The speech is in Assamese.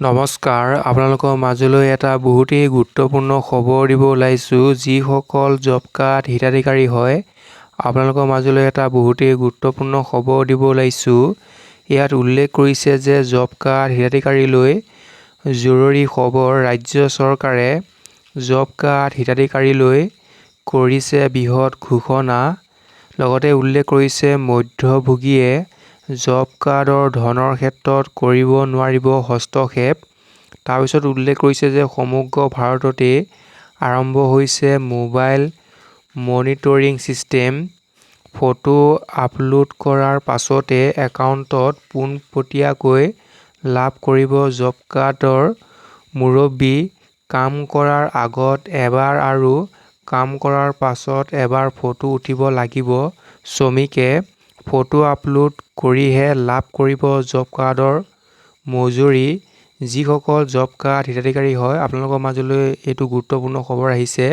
নমস্কাৰ, আপোনালোকৰ মাজলৈ এটা বহুতেই গুৰুত্বপূৰ্ণ খবৰ দিব ওলাইছোঁ। যিসকল জব কাৰ্ড হিতাধিকাৰী হয়, আপোনালোকৰ মাজলৈ এটা বহুতেই গুৰুত্বপূৰ্ণ খবৰ দিব ওলাইছোঁ। ইয়াত উল্লেখ কৰিছে যে জব কাৰ্ড হিতাধিকাৰীলৈ জৰুৰী খবৰ। ৰাজ্য চৰকাৰে জব কাৰ্ড হিতাধিকাৰীলৈ কৰিছে বৃহৎ ঘোষণা। লগতে উল্লেখ কৰিছে মধ্যভোগীয়ে জব কাৰ্ডৰ ধনৰ ক্ষেত্ৰত কৰিব নোৱাৰিব হস্তক্ষেপ। তাৰপিছত উল্লেখ কৰিছে যে সমগ্ৰ ভাৰততে আৰম্ভ হৈছে mobile monitoring system. Photo upload কৰাৰ পাছতে একাউণ্টত পোনপটীয়াকৈ লাভ কৰিব জব কাৰ্ডৰ মুৰব্বী। কাম কৰাৰ আগত এবাৰ আৰু কাম কৰাৰ পাছত এবাৰ ফটো উঠিব লাগিব। শ্ৰমিকে ফটো আপলোড কৰিহে লাভ কৰিব জব কাৰ্ডৰ মজুৰি। যিসকল জব কাৰ্ড হিতাধিকাৰী হয়, আপোনালোকৰ মাজলৈ এইটো গুৰুত্বপূৰ্ণ খবৰ আহিছে।